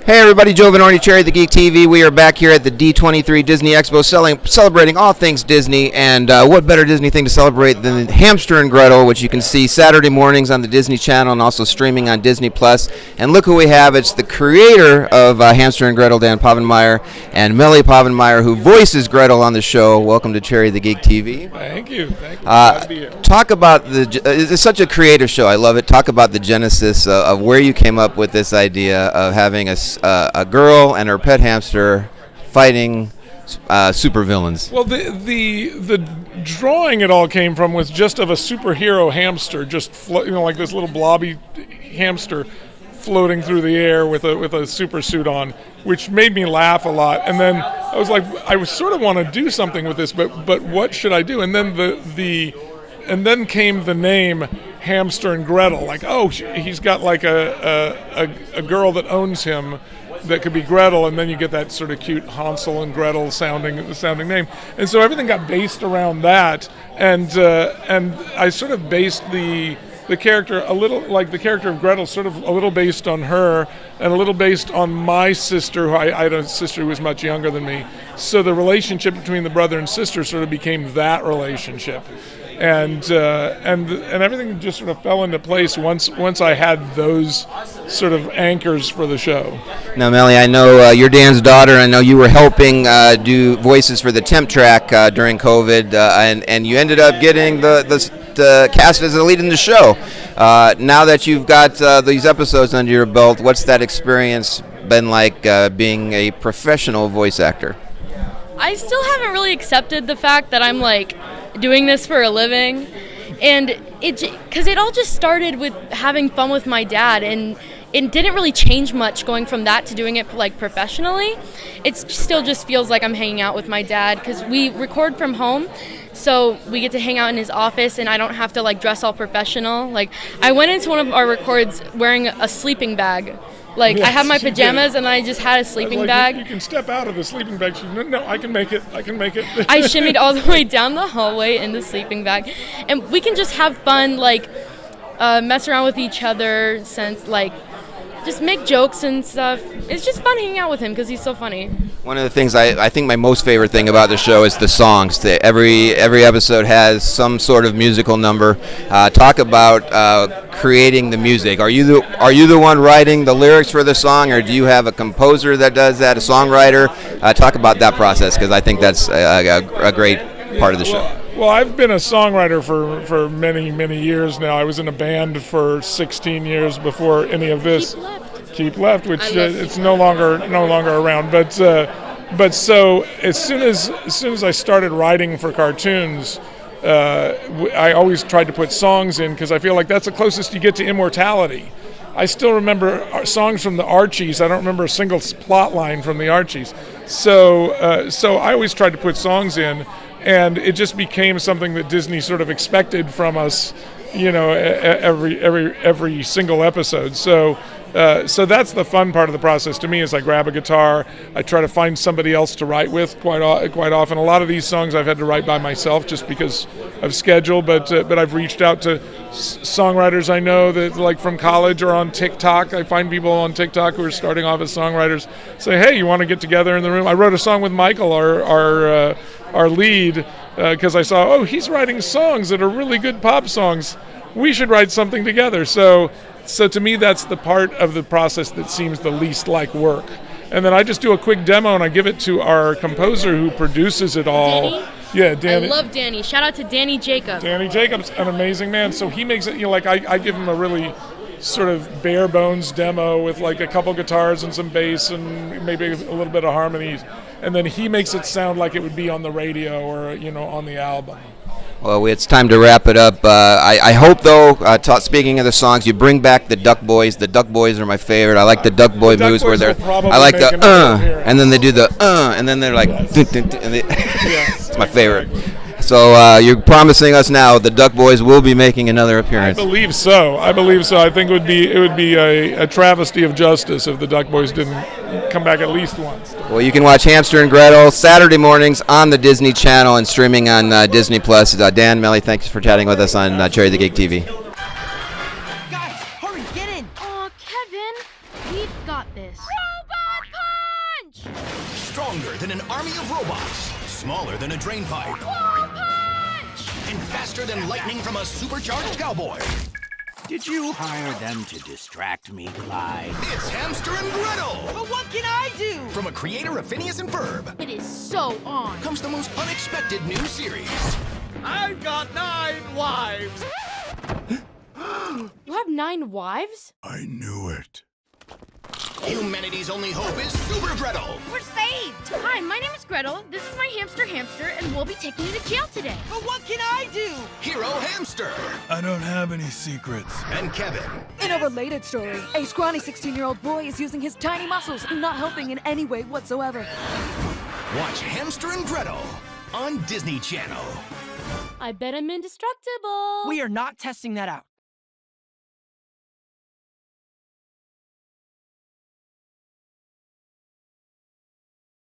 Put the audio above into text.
Hey everybody, Joe Vanourney, Cherry the Geek TV. We are back here at the D23 Disney Expo celebrating all things Disney, and what better Disney thing to celebrate than Hamster and Gretel, which you can see Saturday mornings on the Disney Channel and also streaming on Disney+. And look who we have. It's the creator of Hamster and Gretel, Dan Povenmire, and Melissa Povenmire, who voices Gretel on the show. Welcome to Cherry the Geek TV. Thank you. Glad to be here. Talk about it's such a creative show. I love it. Talk about the genesis of where you came up with this idea of having a girl and her pet hamster fighting supervillains. Well, the drawing it all came from was just of a superhero hamster, just like this little blobby hamster floating through the air with a super suit on, which made me laugh a lot. And then I was like, I sort of want to do something with this, but what should I do? And then then came the name Hamster and Gretel. Like, oh, he's got like a girl that owns him that could be Gretel, and then you get that sort of cute Hansel and Gretel sounding name. And so everything got based around that, and I sort of based the character a little, like the character of Gretel, sort of a little based on her, and a little based on my sister, who I had a sister who was much younger than me. So the relationship between the brother and sister sort of became that relationship. And everything just sort of fell into place once I had those sort of anchors for the show. Now, Melly, I know you're Dan's daughter. I know you were helping do voices for the temp track during COVID, and you ended up getting the cast as the lead in the show. Now that you've got these episodes under your belt, what's that experience been like being a professional voice actor? I still haven't really accepted the fact that I'm like doing this for a living, and because it all just started with having fun with my dad, and it didn't really change much going from that to doing it like professionally. It still just feels like I'm hanging out with my dad because we record from home, so we get to hang out in his office, and I don't have to like dress all professional. Like, I went into one of our records wearing a sleeping bag. Like, yes, I had my pajamas and I just had a sleeping bag. You can step out of the sleeping bag. She said, no, I can make it. I shimmied all the way down the hallway in the sleeping bag. And we can just have fun, like, mess around with each other, just make jokes and stuff. It's just fun hanging out with him because he's so funny. One of the things I think my most favorite thing about the show is the songs. Every episode has some sort of musical number. Talk about creating the music. Are you the one writing the lyrics for the song, or do you have a composer that does that, a songwriter? Talk about that process, because I think that's a great part of the show. Well, I've been a songwriter for many, many years now. I was in a band for 16 years before any of this. Keep Left, which it's no longer around. But so as soon as I started writing for cartoons, I always tried to put songs in because I feel like that's the closest you get to immortality. I still remember songs from the Archies. I don't remember a single plot line from the Archies. So I always tried to put songs in. And it just became something that Disney sort of expected from us, every single episode. So that's the fun part of the process to me. Is I grab a guitar, I try to find somebody else to write with. Quite often, a lot of these songs I've had to write by myself just because of schedule. But I've reached out to songwriters I know that, like, from college or on TikTok. I find people on TikTok who are starting off as songwriters. Say, hey, you want to get together in the room? I wrote a song with Michael, our lead, because I saw, he's writing songs that are really good pop songs. We should write something together. So to me, that's the part of the process that seems the least like work. And then I just do a quick demo and I give it to our composer who produces it all. Danny? Yeah, Danny. I love Danny. Shout out to Danny Jacob. Danny Jacob's an amazing man. So he makes it, I give him a really sort of bare bones demo with like a couple guitars and some bass and maybe a little bit of harmonies. And then he makes it sound like it would be on the radio or, on the album. Well, it's time to wrap it up. I hope, though, speaking of the songs, you bring back the Duck Boys. The Duck Boys are my favorite. I like the Duck Boy moves where they're. I like the and then they do the and then they're like. It's my favorite. So you're promising us now the Duck Boys will be making another appearance. I believe so. I think it would be a travesty of justice if the Duck Boys didn't come back at least once. Well, you can watch Hamster and Gretel Saturday mornings on the Disney Channel and streaming on Disney+. Dan, Melly, thanks for chatting with us on Cherry the Geek TV. Guys, hurry, get in! Aw, Kevin, we've got this. Robot! Stronger than an army of robots. Smaller than a drain pipe. Wall punch! And faster than lightning from a supercharged cowboy. Did you hire them to distract me, Clyde? It's Hamster and Gretel! But what can I do? From a creator of Phineas and Ferb It is so on. comes the most unexpected new series. I've got 9 wives. You have 9 wives? I knew it. Humanity's only hope is Super Gretel! We're saved! Hi, my name is Gretel. This is my hamster, and we'll be taking you to jail today. But what can I do? Hero Hamster! I don't have any secrets. And Kevin. In a related story, a scrawny 16-year-old boy is using his tiny muscles and not helping in any way whatsoever. Watch Hamster and Gretel on Disney Channel. I bet I'm indestructible. We are not testing that out.